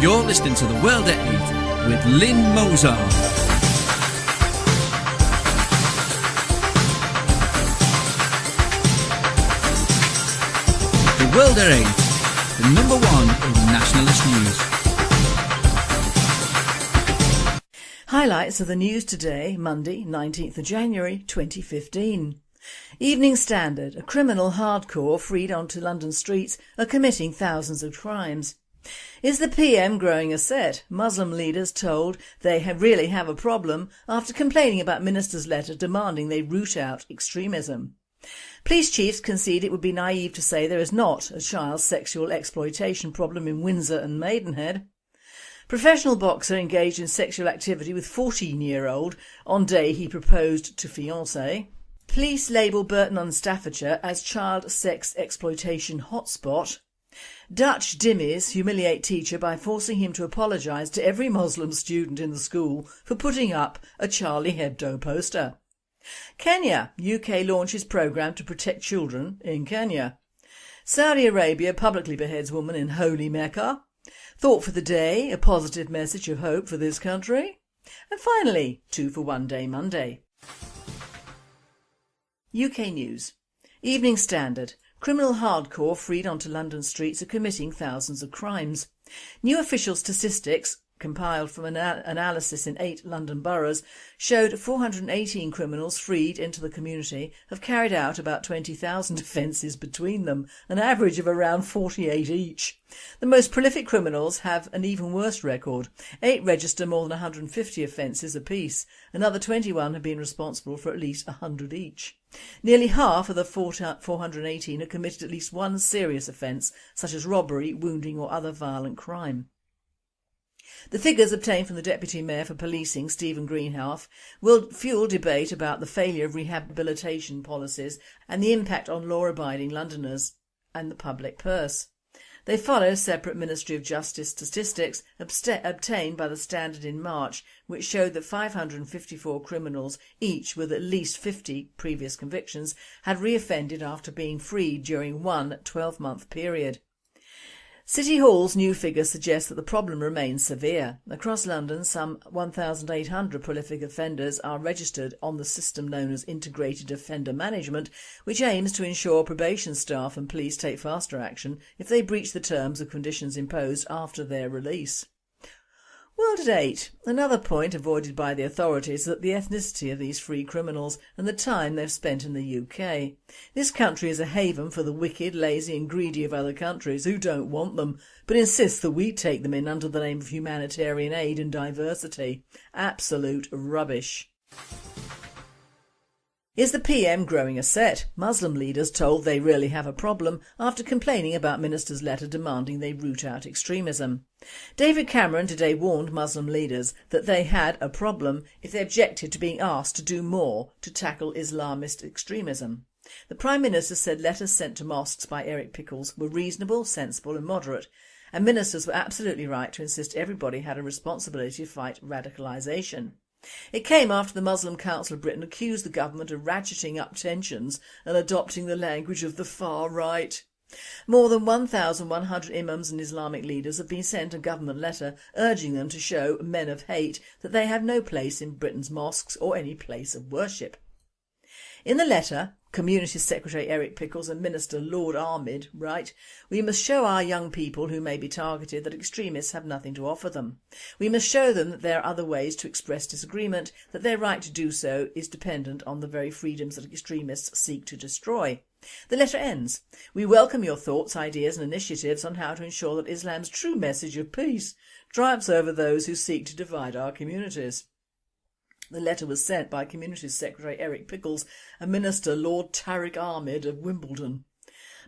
You're listening to The World at 8 with Lynn Mozart. The World at 8, the number one in nationalist news. Highlights of the news today, Monday, 19th of January 2015. Evening Standard, a criminal hardcore freed onto London streets are committing thousands of crimes. Is the PM growing a set? Muslim leaders told they really have a problem after complaining about minister's letter demanding they root out extremism. Police chiefs concede it would be naive to say there is not a child sexual exploitation problem in Windsor and Maidenhead. Professional boxer engaged in sexual activity with 14-year-old on day he proposed to fiancée. Police label Burton on Staffordshire as child sex exploitation hotspot. Dutch dhimmis humiliate teacher by forcing him to apologise to every Muslim student in the school for putting up a Charlie Hebdo poster. Kenya, UK launches programme to protect children in Kenya. Saudi Arabia publicly beheads woman in holy Mecca. Thought for the day, a positive message of hope for this country. And finally, 2 for 1 Day Monday. UK News. Evening Standard. Criminal hardcore freed onto London streets are committing thousands of crimes. New official statistics, compiled from an analysis in 8 London boroughs, showed 418 criminals freed into the community have carried out about 20,000 offences between them, an average of around 48 each. The most prolific criminals have an even worse record. 8 register more than 150 offences apiece. Another 21 have been responsible for at least 100 each. Nearly half of the 418 have committed at least one serious offence, such as robbery, wounding or other violent crime. The figures obtained from the Deputy Mayor for Policing, Stephen Greenhalgh, will fuel debate about the failure of rehabilitation policies and the impact on law-abiding Londoners and the public purse. They follow separate Ministry of Justice statistics obtained by the Standard in March, which showed that 554 criminals, each with at least 50 previous convictions, had reoffended after being freed during one 12-month period. City Hall's new figures suggest that the problem remains severe. Across London, some 1,800 prolific offenders are registered on the system known as Integrated Offender Management, which aims to ensure probation staff and police take faster action if they breach the terms and conditions imposed after their release. World at 8. Another point avoided by the authorities is that the ethnicity of these free criminals and the time they've spent in the UK. This country is a haven for the wicked, lazy and greedy of other countries who don't want them, but insist that we take them in under the name of humanitarian aid and diversity. Absolute rubbish. Is the PM growing a set? Muslim leaders told they really have a problem after complaining about minister's letter demanding they root out extremism. David Cameron today warned Muslim leaders that they had a problem if they objected to being asked to do more to tackle Islamist extremism. The Prime Minister said letters sent to mosques by Eric Pickles were reasonable, sensible and moderate, and ministers were absolutely right to insist everybody had a responsibility to fight radicalisation. It came after the Muslim Council of Britain accused the government of ratcheting up tensions and adopting the language of the far right. More than 1,100 imams and Islamic leaders have been sent a government letter urging them to show men of hate that they have no place in Britain's mosques or any place of worship. In the letter, Community Secretary Eric Pickles and Minister Lord Ahmed write, "We must show our young people who may be targeted that extremists have nothing to offer them. We must show them that there are other ways to express disagreement, that their right to do so is dependent on the very freedoms that extremists seek to destroy." The letter ends, "We welcome your thoughts, ideas and initiatives on how to ensure that Islam's true message of peace triumphs over those who seek to divide our communities." The letter was sent by Communities Secretary Eric Pickles and Minister Lord Tariq Ahmed of Wimbledon.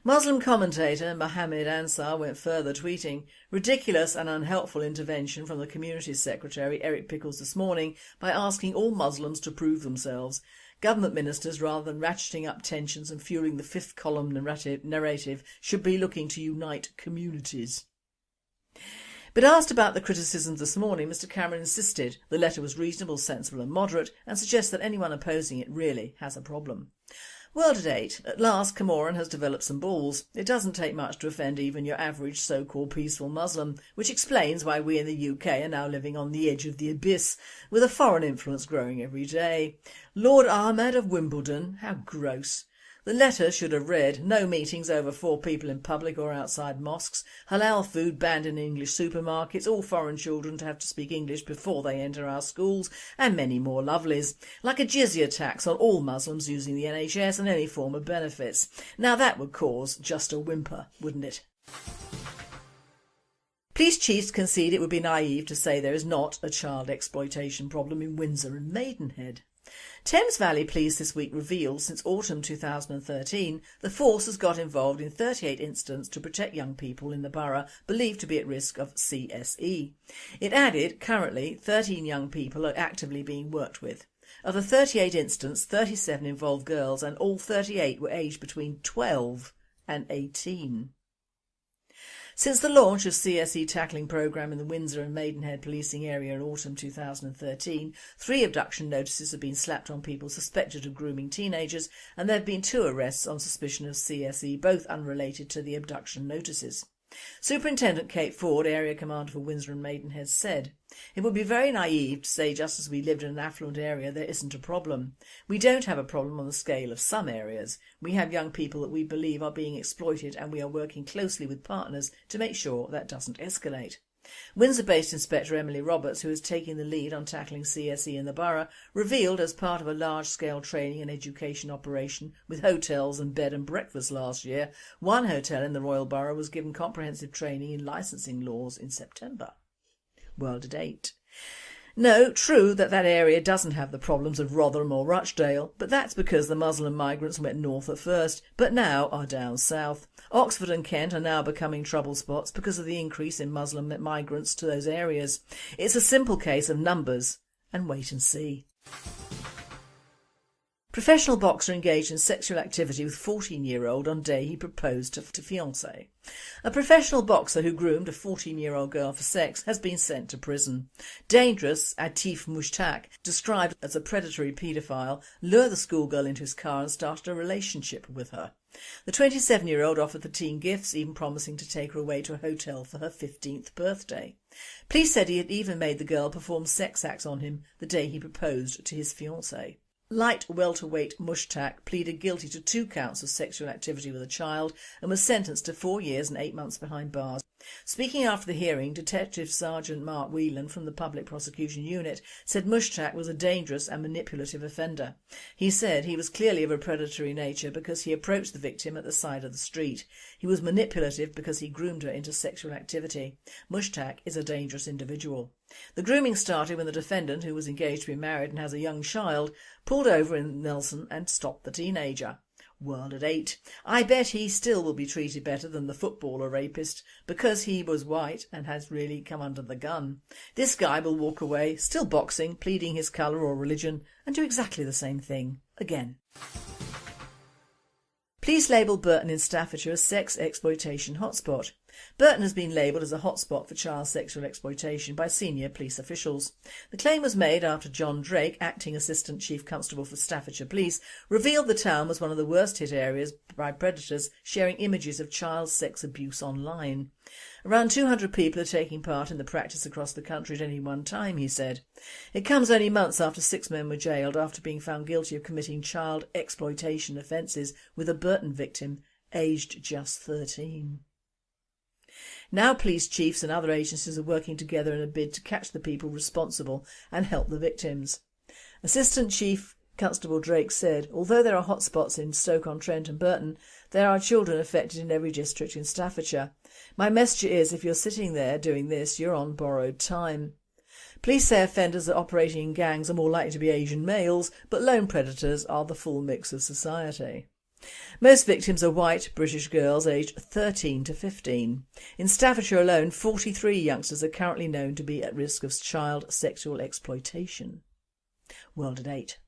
Muslim commentator Mohammed Ansar went further, tweeting, "Ridiculous and unhelpful intervention from the Communities Secretary Eric Pickles this morning by asking all Muslims to prove themselves. Government ministers, rather than ratcheting up tensions and fueling the fifth column narrative, should be looking to unite communities." But asked about the criticisms this morning, Mr Cameron insisted the letter was reasonable, sensible and moderate and suggests that anyone opposing it really has a problem. World at 8. At last, Comoran has developed some balls. It doesn't take much to offend even your average so-called peaceful Muslim, which explains why we in the UK are now living on the edge of the abyss, with a foreign influence growing every day. Lord Ahmed of Wimbledon? How gross. The letter should have read, no meetings over 4 people in public or outside mosques, halal food banned in English supermarkets, all foreign children to have to speak English before they enter our schools, and many more lovelies, like a jizya tax on all Muslims using the NHS and any form of benefits. Now that would cause just a whimper, wouldn't it? Police chiefs concede it would be naive to say there is not a child exploitation problem in Windsor and Maidenhead. Thames Valley Police this week revealed since autumn 2013 the force has got involved in 38 incidents to protect young people in the borough believed to be at risk of CSE. It added currently 13 young people are actively being worked with. Of the 38 incidents, 37 involved girls and all 38 were aged between 12 and 18. Since the launch of CSE tackling programme in the Windsor and Maidenhead policing area in autumn 2013, 3 abduction notices have been slapped on people suspected of grooming teenagers, and there have been 2 arrests on suspicion of CSE, both unrelated to the abduction notices. Superintendent Kate Ford, Area Commander for Windsor and Maidenhead, said, "It would be very naive to say just as we lived in an affluent area there isn't a problem. We don't have a problem on the scale of some areas. We have young people that we believe are being exploited and we are working closely with partners to make sure that doesn't escalate." Windsor-based Inspector Emily Roberts, who is taking the lead on tackling CSE in the borough, revealed as part of a large-scale training and education operation with hotels and bed and breakfast last year, one hotel in the Royal Borough was given comprehensive training in licensing laws in September. World at 8. No, true that area doesn't have the problems of Rotherham or Rochdale, but that's because the Muslim migrants went north at first, but now are down south. Oxford and Kent are now becoming trouble spots because of the increase in Muslim migrants to those areas. It's a simple case of numbers, and wait and see. Professional boxer engaged in sexual activity with 14-year-old on day he proposed to fiancée. A professional boxer who groomed a 14-year-old girl for sex has been sent to prison. Dangerous Atif Mushtaq, described as a predatory paedophile, lured the schoolgirl into his car and started a relationship with her. The 27-year-old offered the teen gifts, even promising to take her away to a hotel for her 15th birthday. Police said he had even made the girl perform sex acts on him the day he proposed to his fiancée. Light welterweight Mushtaq pleaded guilty to 2 counts of sexual activity with a child and was sentenced to 4 years and 8 months behind bars. Speaking after the hearing, Detective Sergeant Mark Whelan from the Public Prosecution Unit said Mushtaq was a dangerous and manipulative offender. He said he was clearly of a predatory nature because he approached the victim at the side of the street. He was manipulative because he groomed her into sexual activity. Mushtaq is a dangerous individual. The grooming started when the defendant, who was engaged to be married and has a young child, pulled over in Nelson and stopped the teenager. World at 8. I bet he still will be treated better than the footballer rapist because he was white and has really come under the gun. This guy will walk away, still boxing, pleading his colour or religion, and do exactly the same thing again. Police label Burton in Staffordshire a sex exploitation hotspot. Burton has been labelled as a hotspot for child sexual exploitation by senior police officials. The claim was made after John Drake, Acting Assistant Chief Constable for Staffordshire Police, revealed the town was one of the worst hit areas by predators sharing images of child sex abuse online. Around 200 people are taking part in the practice across the country at any one time, he said. It comes only months after 6 men were jailed after being found guilty of committing child exploitation offences with a Burton victim aged just 13. Now police chiefs and other agencies are working together in a bid to catch the people responsible and help the victims. Assistant Chief Constable Drake said, although there are hotspots in Stoke-on-Trent and Burton, there are children affected in every district in Staffordshire. My message is, if you're sitting there doing this, you're on borrowed time. Police say offenders that operating in gangs are more likely to be Asian males, but lone predators are the full mix of society. Most victims are white British girls aged 13 to 15. In Staffordshire alone, 43 youngsters are currently known to be at risk of child sexual exploitation. World at 8.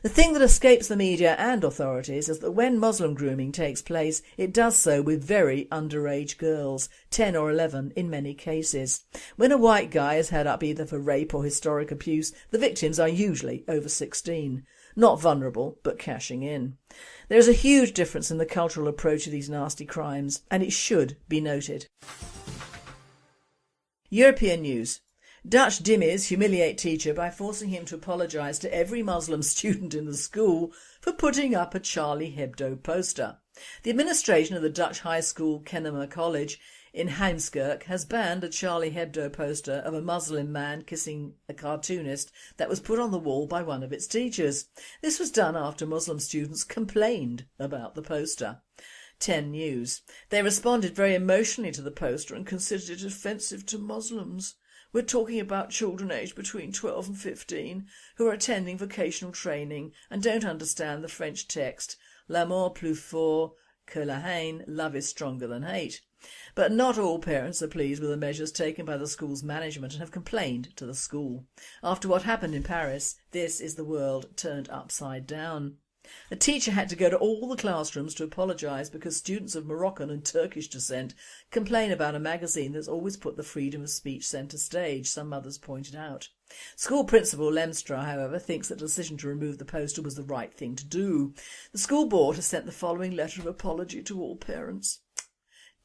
The thing that escapes the media and authorities is that when Muslim grooming takes place, it does so with very underage girls, 10 or 11 in many cases. When a white guy is held up either for rape or historic abuse, the victims are usually over 16. Not vulnerable, but cashing in. There is a huge difference in the cultural approach to these nasty crimes, and it should be noted. European news. Dutch dhimmis humiliate teacher by forcing him to apologise to every Muslim student in the school for putting up a Charlie Hebdo poster. The administration of the Dutch high school Kennemer College in Heemskerk has banned a Charlie Hebdo poster of a Muslim man kissing a cartoonist that was put on the wall by one of its teachers. This was done after Muslim students complained about the poster. 10 News. They responded very emotionally to the poster and considered it offensive to Muslims. We're talking about children aged between 12 and 15 who are attending vocational training and don't understand the French text, L'amour plus fort que la haine, love is stronger than hate. But not all parents are pleased with the measures taken by the school's management and have complained to the school. After what happened in Paris, this is the world turned upside down. A teacher had to go to all the classrooms to apologise because students of Moroccan and Turkish descent complain about a magazine that's always put the freedom of speech centre stage, some mothers pointed out. School principal Lemstra, however, thinks that the decision to remove the poster was the right thing to do. The school board has sent the following letter of apology to all parents.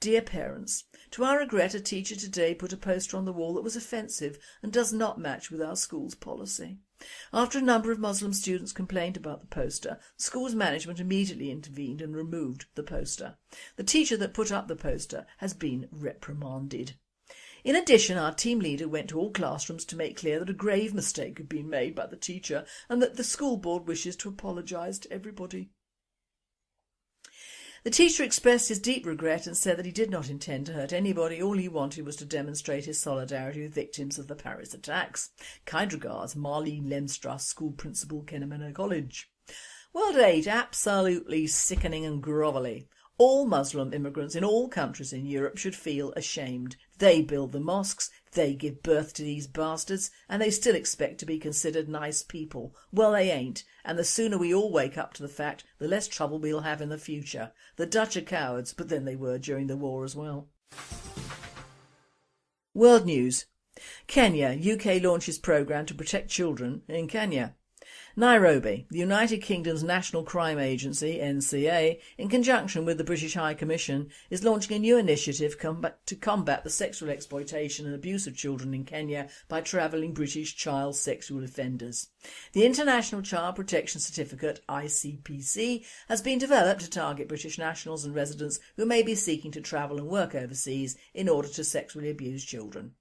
Dear parents, to our regret a teacher today put a poster on the wall that was offensive and does not match with our school's policy. After a number of Muslim students complained about the poster, the school's management immediately intervened and removed the poster. The teacher that put up the poster has been reprimanded. In addition, our team leader went to all classrooms to make clear that a grave mistake had been made by the teacher and that the school board wishes to apologise to everybody. The teacher expressed his deep regret and said that he did not intend to hurt anybody. All he wanted was to demonstrate his solidarity with victims of the Paris attacks. Kind regards, Marlene Lemstra, school principal, Kennemer College. World aid, absolutely sickening and grovelly. All Muslim immigrants in all countries in Europe should feel ashamed. They build the mosques, they give birth to these bastards, and they still expect to be considered nice people. Well, they ain't, and the sooner we all wake up to the fact, the less trouble we'll have in the future. The Dutch are cowards, but then they were during the war as well. World news. Kenya, UK launches programme to protect children in Kenya. Nairobi, the United Kingdom's National Crime Agency, NCA, in conjunction with the British High Commission, is launching a new initiative to combat the sexual exploitation and abuse of children in Kenya by travelling British child sexual offenders. The International Child Protection Certificate, ICPC, has been developed to target British nationals and residents who may be seeking to travel and work overseas in order to sexually abuse children.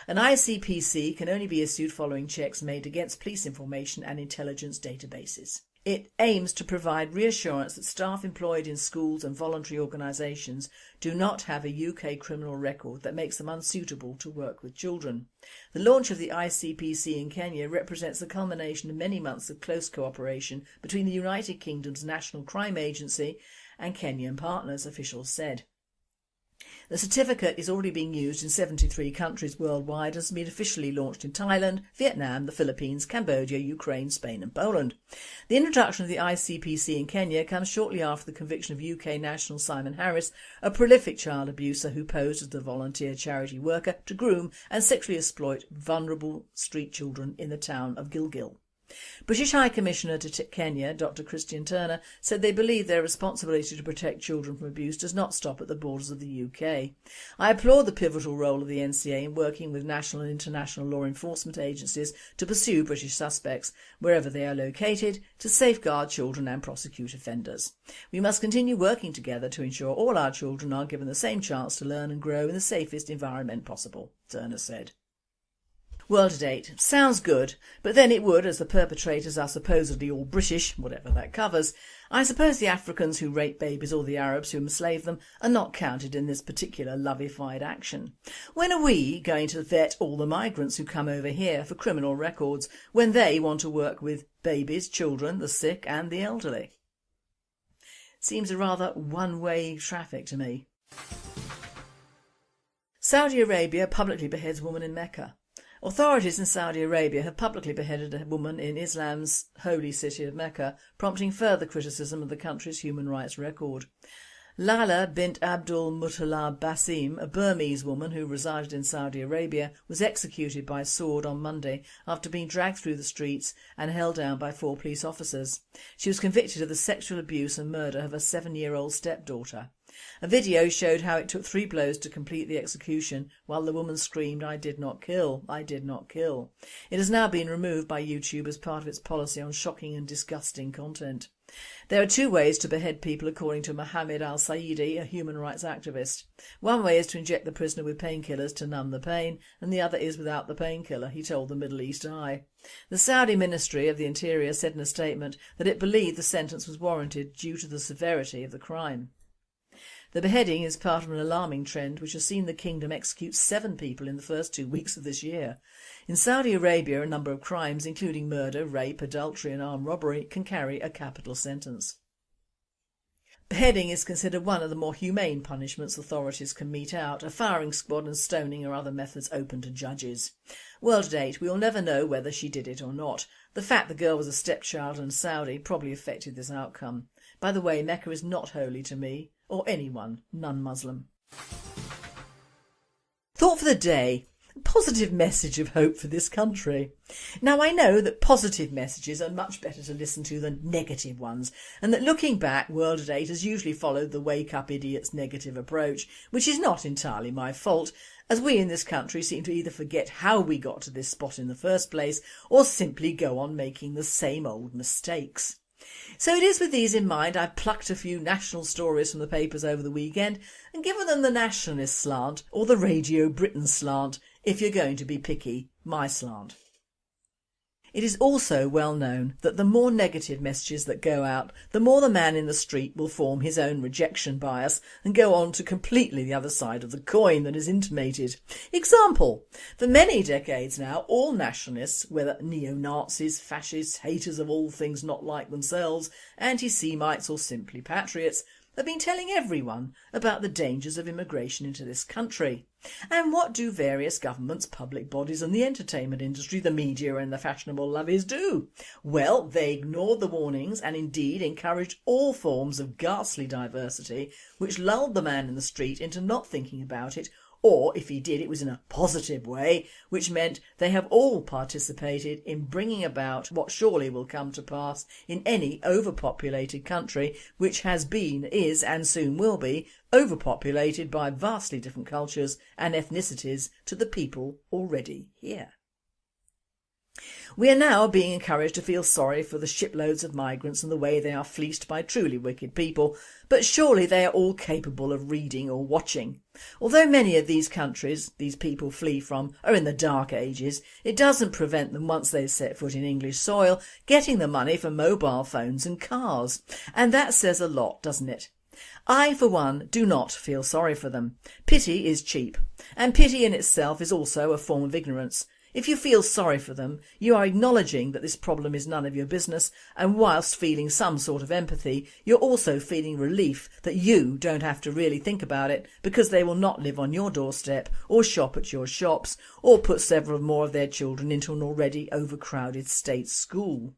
An ICPC can only be issued following checks made against police information and intelligence databases. It aims to provide reassurance that staff employed in schools and voluntary organisations do not have a UK criminal record that makes them unsuitable to work with children. The launch of the ICPC in Kenya represents the culmination of many months of close cooperation between the United Kingdom's National Crime Agency and Kenyan partners, officials said. The certificate is already being used in 73 countries worldwide and has been officially launched in Thailand, Vietnam, the Philippines, Cambodia, Ukraine, Spain and Poland. The introduction of the ICPC in Kenya comes shortly after the conviction of UK national Simon Harris, a prolific child abuser who posed as the volunteer charity worker to groom and sexually exploit vulnerable street children in the town of Gilgil. British High Commissioner to Kenya, Dr Christian Turner, said they believe their responsibility to protect children from abuse does not stop at the borders of the UK. I applaud the pivotal role of the NCA in working with national and international law enforcement agencies to pursue British suspects, wherever they are located, to safeguard children and prosecute offenders. We must continue working together to ensure all our children are given the same chance to learn and grow in the safest environment possible, Turner said. World at 8. Sounds good, but then it would, as the perpetrators are supposedly all British, whatever that covers. I suppose the Africans who rape babies or the Arabs who enslave them are not counted in this particular loveified action. When are we going to vet all the migrants who come over here for criminal records when they want to work with babies, children, the sick and the elderly? Seems a rather one-way traffic to me. Saudi Arabia publicly beheads woman in Mecca. Authorities in Saudi Arabia have publicly beheaded a woman in Islam's holy city of Mecca, prompting further criticism of the country's human rights record. Lala bint Abdul Muttalib Basim, a Burmese woman who resided in Saudi Arabia, was executed by sword on Monday after being dragged through the streets and held down by 4 police officers. She was convicted of the sexual abuse and murder of her 7-year-old stepdaughter. A video showed how it took 3 blows to complete the execution while the woman screamed, "I did not kill, I did not kill." It has now been removed by YouTube as part of its policy on shocking and disgusting content. There are 2 ways to behead people according to Mohammed al-Saidi, a human rights activist. One way is to inject the prisoner with painkillers to numb the pain, and the other is without the painkiller, he told the Middle East Eye. The Saudi Ministry of the Interior said in a statement that it believed the sentence was warranted due to the severity of the crime. The beheading is part of an alarming trend which has seen the kingdom execute 7 people in the first 2 weeks of this year. In Saudi Arabia, a number of crimes, including murder, rape, adultery and armed robbery, can carry a capital sentence. Beheading is considered one of the more humane punishments authorities can mete out. A firing squad and stoning are other methods open to judges. World at 8, we will never know whether she did it or not. The fact the girl was a stepchild and Saudi probably affected this outcome. By the way, Mecca is not holy to me, or anyone non-Muslim. Thought for the day. A positive message of hope for this country. Now I know that positive messages are much better to listen to than negative ones, and that looking back, World at 8 has usually followed the wake up idiots negative approach, which is not entirely my fault, as we in this country seem to either forget how we got to this spot in the first place or simply go on making the same old mistakes. So it is with these in mind I've plucked a few national stories from the papers over the weekend and given them the nationalist slant, or the Radio Britain slant, if you're going to be picky, my slant. It is also well known that the more negative messages that go out, the more the man in the street will form his own rejection bias and go on to completely the other side of the coin that is intimated. Example: for many decades now, all nationalists, whether neo-Nazis, fascists, haters of all things not like themselves, anti-Semites or simply patriots, have been telling everyone about the dangers of immigration into this country. And what do various governments, public bodies and the entertainment industry, the media and the fashionable lovies do? Well, they ignored the warnings and indeed encouraged all forms of ghastly diversity, which lulled the man in the street into not thinking about it, or if he did, it was in a positive way, which meant they have all participated in bringing about what surely will come to pass in any overpopulated country which has been, is and soon will be overpopulated by vastly different cultures and ethnicities to the people already here. We are now being encouraged to feel sorry for the shiploads of migrants and the way they are fleeced by truly wicked people, but surely they are all capable of reading or watching. Although many of these countries these people flee from are in the dark ages, it doesn't prevent them, once they set foot in English soil, getting the money for mobile phones and cars. And that says a lot, doesn't it? I, for one, do not feel sorry for them. Pity is cheap, and pity in itself is also a form of ignorance. If you feel sorry for them, you are acknowledging that this problem is none of your business, and whilst feeling some sort of empathy, you're also feeling relief that you don't have to really think about it, because they will not live on your doorstep or shop at your shops or put several more of their children into an already overcrowded state school.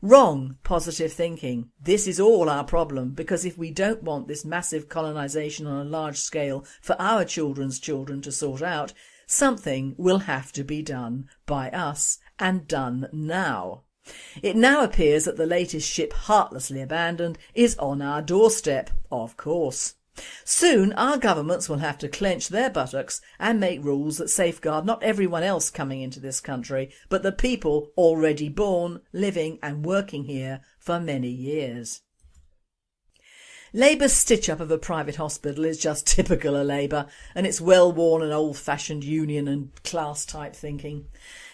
Wrong positive thinking. This is all our problem, because if we don't want this massive colonisation on a large scale for our children's children to sort out, something will have to be done by us, and done now. It now appears that the latest ship heartlessly abandoned is on our doorstep, of course. Soon our governments will have to clench their buttocks and make rules that safeguard not everyone else coming into this country, but the people already born, living and working here for many years. Labour's stitch-up of a private hospital is just typical of Labour, and its well-worn and old-fashioned union and class-type thinking.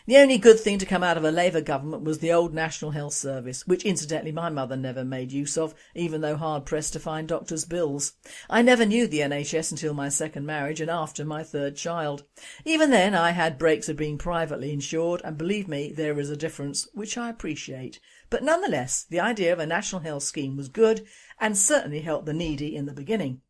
The only good thing to come out of a Labour government was the old National Health Service, which incidentally my mother never made use of, even though hard-pressed to find doctors' bills. I never knew the NHS until my second marriage and after my third child. Even then I had breaks of being privately insured, and believe me, there is a difference, which I appreciate. But nonetheless, the idea of a national health scheme was good and certainly helped the needy in the beginning.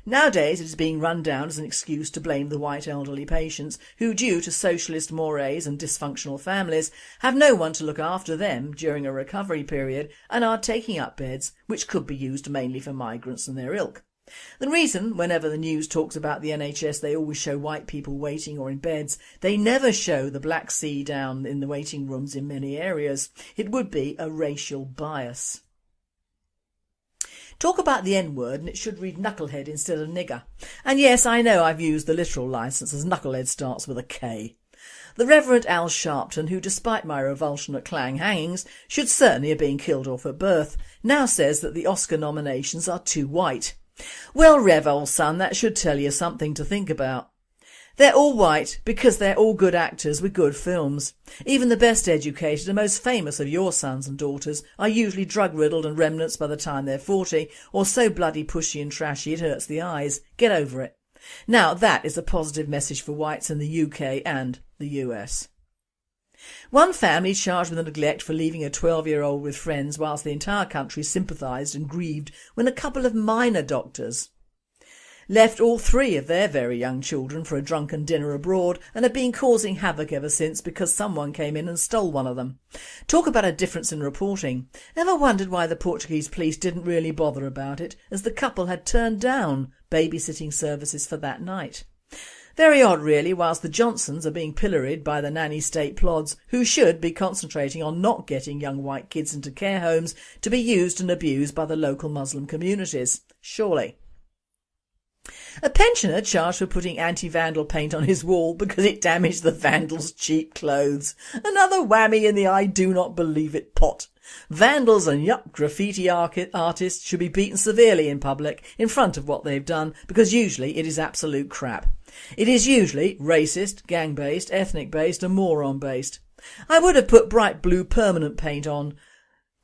Nowadays it is being run down as an excuse to blame the white elderly patients who, due to socialist mores and dysfunctional families, have no one to look after them during a recovery period and are taking up beds which could be used mainly for migrants and their ilk. The reason, whenever the news talks about the NHS, they always show white people waiting or in beds, they never show the Black Sea down in the waiting rooms in many areas. It would be a racial bias. Talk about the N-word and it should read knucklehead instead of nigger. And yes, I know I've used the literal licence as knucklehead starts with a K. The Reverend Al Sharpton, who despite my revulsion at Clang hangings should certainly have been killed off at birth, now says that the Oscar nominations are too white. Well, Rev, old son, that should tell you something to think about. They're all white because they're all good actors with good films. Even the best educated and most famous of your sons and daughters are usually drug-riddled and remnants by the time they're 40, or so bloody pushy and trashy it hurts the eyes. Get over it. Now that is a positive message for whites in the UK and the US. One family charged with neglect for leaving a 12-year-old with friends whilst the entire country sympathised and grieved when a couple of minor doctors left all three of their very young children for a drunken dinner abroad and have been causing havoc ever since because someone came in and stole one of them. Talk about a difference in reporting. Ever wondered why the Portuguese police didn't really bother about it, as the couple had turned down babysitting services for that night? Very odd really, whilst the Johnsons are being pilloried by the nanny state plods who should be concentrating on not getting young white kids into care homes to be used and abused by the local Muslim communities. Surely. A pensioner charged for putting anti-vandal paint on his wall because it damaged the vandal's cheap clothes. Another whammy in the I do not believe it pot. Vandals and graffiti artists should be beaten severely in public in front of what they've done, because usually it is absolute crap. It is usually racist, gang-based, ethnic-based and moron-based. I would have put bright blue permanent paint on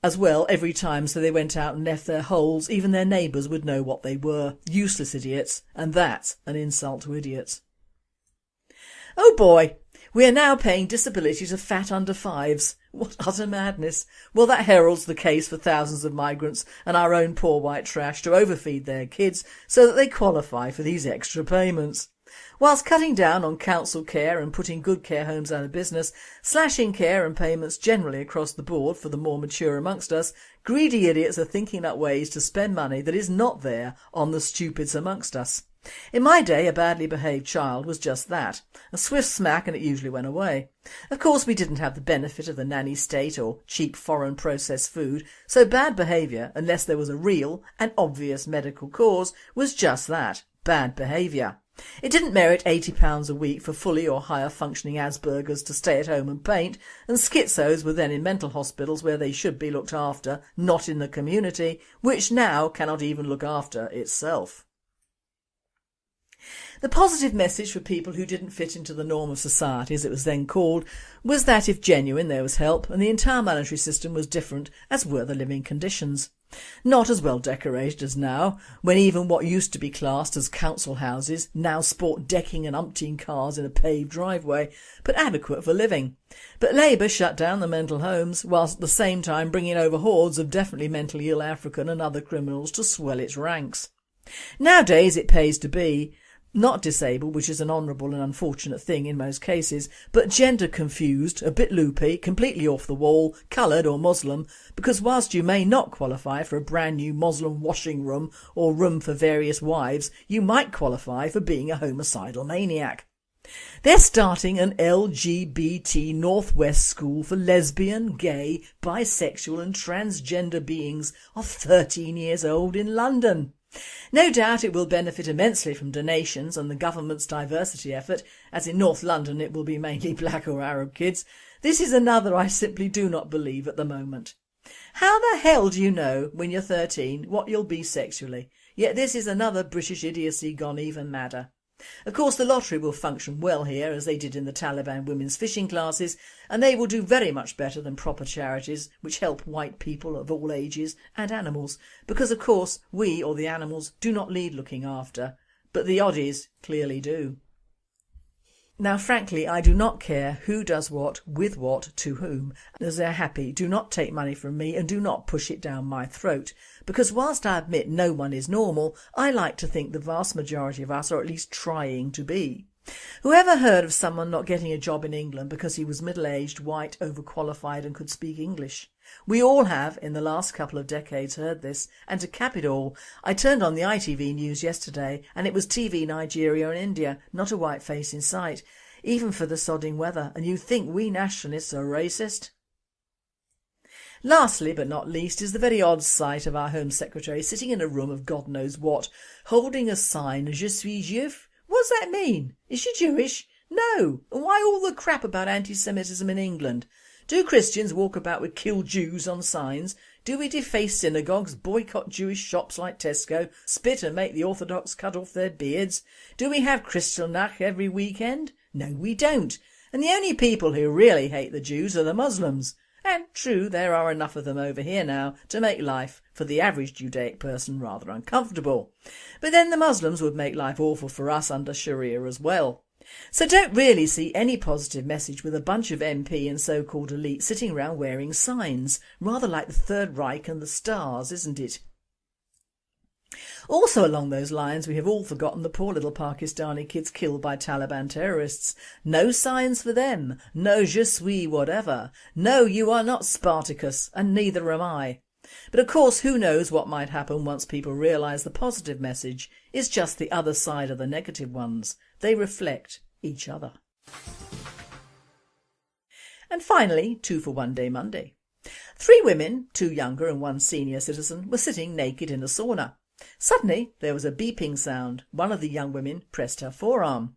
as well every time so they went out and left their holes. Even their neighbours would know what they were. Useless idiots. And that's an insult to idiots. Oh boy, we are now paying disability to fat under fives. What utter madness. Well, that heralds the case for thousands of migrants and our own poor white trash to overfeed their kids so that they qualify for these extra payments. Whilst cutting down on council care and putting good care homes out of business, slashing care and payments generally across the board for the more mature amongst us, greedy idiots are thinking up ways to spend money that is not there on the stupids amongst us. In my day, a badly behaved child was just that, a swift smack and it usually went away. Of course we didn't have the benefit of the nanny state or cheap foreign processed food, so bad behaviour, unless there was a real and obvious medical cause, was just that, bad behaviour. It didn't merit £80 a week for fully or higher functioning Asperger's to stay at home and paint, and schizos were then in mental hospitals where they should be looked after, not in the community, which now cannot even look after itself. The positive message for people who didn't fit into the norm of society, as it was then called, was that if genuine there was help, and the entire monetary system was different, as were the living conditions. Not as well decorated as now, when even what used to be classed as council houses now sport decking and umpteen cars in a paved driveway, but adequate for living. But Labour shut down the mental homes, whilst at the same time bringing over hordes of definitely mentally ill African and other criminals to swell its ranks. Nowadays it pays to be not disabled, which is an honourable and unfortunate thing in most cases, but gender confused, a bit loopy, completely off the wall, coloured or Muslim, because whilst you may not qualify for a brand new Muslim washing room or room for various wives, you might qualify for being a homicidal maniac. They're starting an LGBT Northwest school for lesbian, gay, bisexual and transgender beings of 13 years old in London. No doubt it will benefit immensely from donations and the government's diversity effort, as in North London it will be mainly black or Arab kids. This is another I simply do not believe at the moment. How the hell do you know, when you're 13, what you'll be sexually? Yet this is another British idiocy gone even madder. Of course the lottery will function well here, as they did in the Taliban women's fishing classes, and they will do very much better than proper charities which help white people of all ages and animals, because of course we, or the animals, do not need looking after, but the oddies clearly do. Now frankly, I do not care who does what, with what, to whom. As they are happy, do not take money from me and do not push it down my throat. Because whilst I admit no one is normal, I like to think the vast majority of us are at least trying to be. Whoever heard of someone not getting a job in England because he was middle-aged, white, overqualified and could speak English? We all have, in the last couple of decades, heard this, and to cap it all, I turned on the ITV news yesterday and it was TV Nigeria and India, not a white face in sight, even for the sodding weather, and you think we nationalists are racist? Lastly, but not least, is the very odd sight of our Home Secretary sitting in a room of God knows what, holding a sign, Je suis juif. What's that mean? Is she Jewish? No. And why all the crap about anti-Semitism in England? Do Christians walk about with kill Jews on signs? Do we deface synagogues, boycott Jewish shops like Tesco, spit and make the Orthodox cut off their beards? Do we have Kristallnacht every weekend? No, we don't. And the only people who really hate the Jews are the Muslims. And true, there are enough of them over here now to make life for the average Judaic person rather uncomfortable. But then the Muslims would make life awful for us under Sharia as well. So don't really see any positive message with a bunch of MP and so-called elite sitting around wearing signs, rather like the Third Reich and the Stars, isn't it? Also along those lines, we have all forgotten the poor little Pakistani kids killed by Taliban terrorists. No signs for them. No je suis whatever. No, you are not Spartacus, and neither am I. But of course, who knows what might happen once people realise the positive message is just the other side of the negative ones. They reflect each other. And finally, 2 for 1 Day Monday. 3 women, 2 younger and 1 senior citizen, were sitting naked in a sauna. Suddenly there was a beeping sound. One of the young women pressed her forearm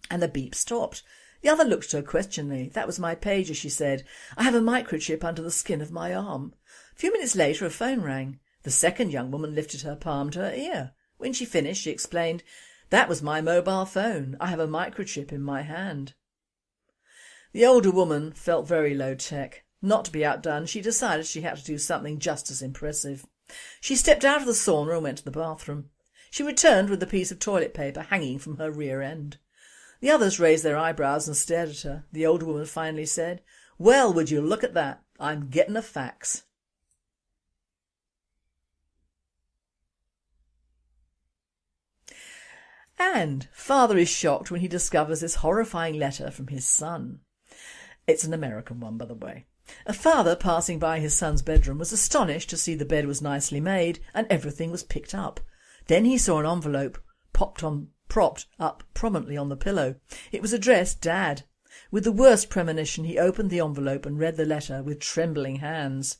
and the beep stopped. The other looked at her questioningly. That was my pager, she said. I have a microchip under the skin of my arm. A few minutes later a phone rang. The second young woman lifted her palm to her ear. When she finished she explained, that was my mobile phone. I have a microchip in my hand. The older woman felt very low tech. Not to be outdone, she decided she had to do something just as impressive. She stepped out of the sauna and went to the bathroom. She returned with a piece of toilet paper hanging from her rear end. The others raised their eyebrows and stared at her. The older woman finally said, well, would you look at that? I'm getting a fax. And father is shocked when he discovers this horrifying letter from his son. It's an American one, by the way. A father passing by his son's bedroom was astonished to see the bed was nicely made and everything was picked up. Then he saw an envelope propped up prominently on the pillow. It was addressed Dad. With the worst premonition he opened the envelope and read the letter with trembling hands.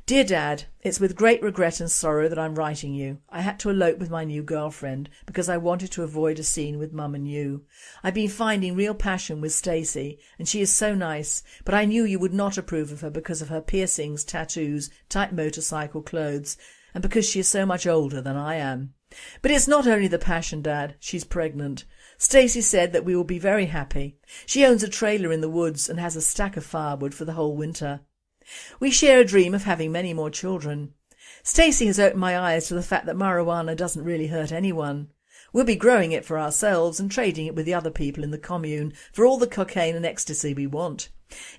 Dear Dad, it's with great regret and sorrow that I'm writing you. I had to elope with my new girlfriend because I wanted to avoid a scene with Mum and you. I've been finding real passion with Stacey and she is so nice, but I knew you would not approve of her because of her piercings, tattoos, tight motorcycle clothes and because she is so much older than I am. But it's not only the passion, Dad, she's pregnant. Stacey said that we will be very happy. She owns a trailer in the woods and has a stack of firewood for the whole winter. We share a dream of having many more children. Stacey has opened my eyes to the fact that marijuana doesn't really hurt anyone. We'll be growing it for ourselves and trading it with the other people in the commune for all the cocaine and ecstasy we want.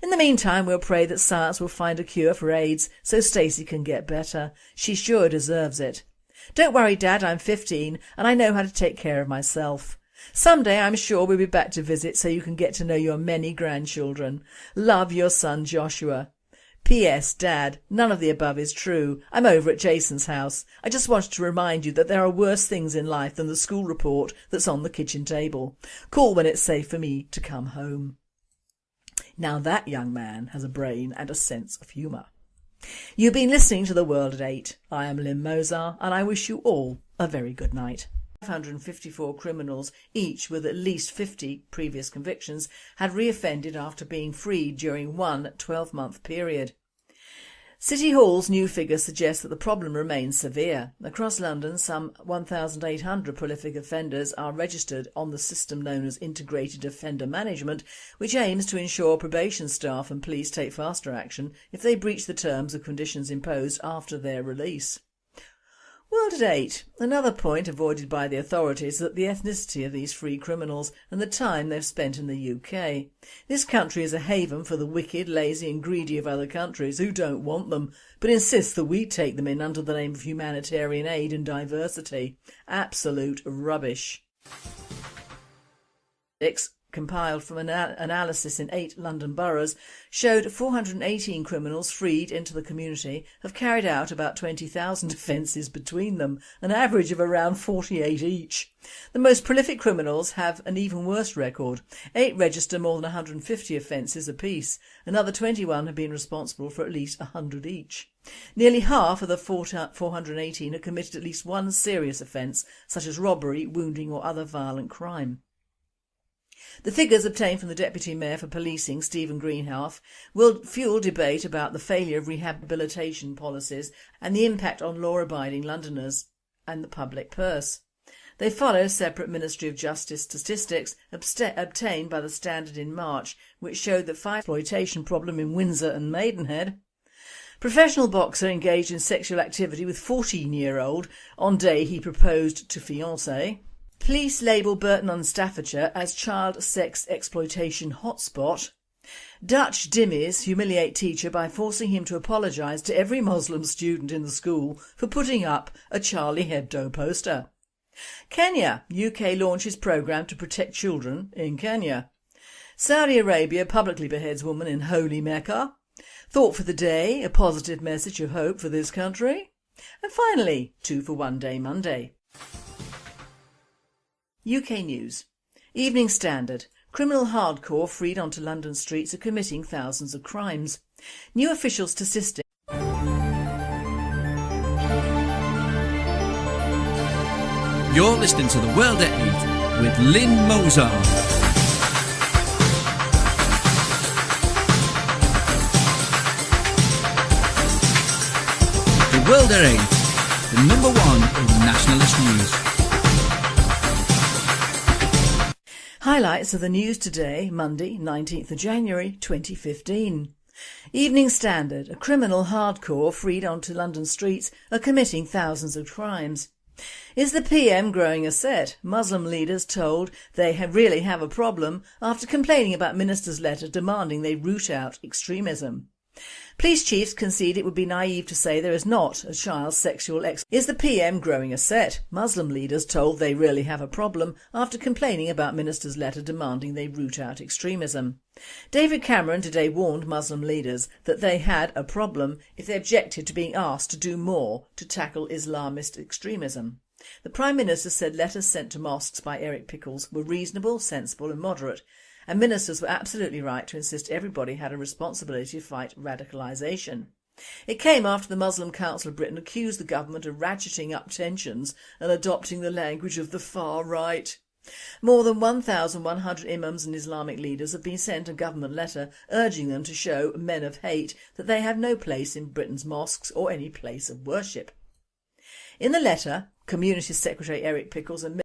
In the meantime, we'll pray that science will find a cure for AIDS so Stacey can get better. She sure deserves it. Don't worry, Dad, I'm 15 and I know how to take care of myself. Someday I'm sure we'll be back to visit so you can get to know your many grandchildren. Love, your son Joshua. P.S. Dad, none of the above is true. I'm over at Jason's house. I just wanted to remind you that there are worse things in life than the school report that's on the kitchen table. Call when it's safe for me to come home. Now that young man has a brain and a sense of humour. You've been listening to The World at 8. I am Lynn Mozar and I wish you all a very good night. 554 criminals, each with at least 50 previous convictions, had reoffended after being freed during one 12-month period. City Hall's new figures suggest that the problem remains severe. Across London, some 1,800 prolific offenders are registered on the system known as Integrated Offender Management, which aims to ensure probation staff and police take faster action if they breach the terms or conditions imposed after their release. World at 8. Another point avoided by the authorities is that the ethnicity of these free criminals and the time they've spent in the UK. This country is a haven for the wicked, lazy and greedy of other countries who don't want them, but insist that we take them in under the name of humanitarian aid and diversity. Absolute rubbish. 6. Compiled from an analysis in 8 London boroughs, showed 418 criminals freed into the community have carried out about 20,000 offences between them, an average of around 48 each. The most prolific criminals have an even worse record. 8 register more than 150 offences apiece. Another 21 have been responsible for at least 100 each. Nearly half of the 418 have committed at least one serious offence, such as robbery, wounding or other violent crime. The figures obtained from the Deputy Mayor for Policing, Stephen Greenhalgh, will fuel debate about the failure of rehabilitation policies and the impact on law-abiding Londoners and the public purse. They follow separate Ministry of Justice statistics obtained by the Standard in March, which showed that 5 exploitation problem in Windsor and Maidenhead. Professional boxer engaged in sexual activity with 14-year-old on day he proposed to fiancée. Police label Burton on Staffordshire as child sex exploitation hotspot. Dutch dhimmis humiliate teacher by forcing him to apologise to every Muslim student in the school for putting up a Charlie Hebdo poster. Kenya. UK launches programme to protect children in Kenya. Saudi Arabia publicly beheads woman in holy Mecca. Thought for the day, a positive message of hope for this country. And finally, 2 for 1 Day Monday. UK News. Evening Standard. Criminal hardcore freed onto London streets are committing thousands of crimes. New official statistics. You're listening to The World at 8 with Lynn Mozart. The World at 8, the number 1 in nationalist news. Highlights of the news today, Monday, 19th of January 2015. Evening Standard. A criminal hardcore freed onto London streets are committing thousands of crimes. Is the PM growing a set? Muslim leaders told they really have a problem after complaining about minister's letter demanding they root out extremism. Police chiefs concede it would be naive to say there is not a child's sexual Is the PM growing a set? Muslim leaders told they really have a problem after complaining about minister's letter demanding they root out extremism. David Cameron today warned Muslim leaders that they had a problem if they objected to being asked to do more to tackle Islamist extremism. The Prime Minister said letters sent to mosques by Eric Pickles were reasonable, sensible and moderate, and ministers were absolutely right to insist everybody had a responsibility to fight radicalisation. It came after the Muslim Council of Britain accused the government of ratcheting up tensions and adopting the language of the far right. More than 1,100 imams and Islamic leaders have been sent a government letter urging them to show men of hate that they have no place in Britain's mosques or any place of worship. In the letter, Community Secretary Eric Pickles and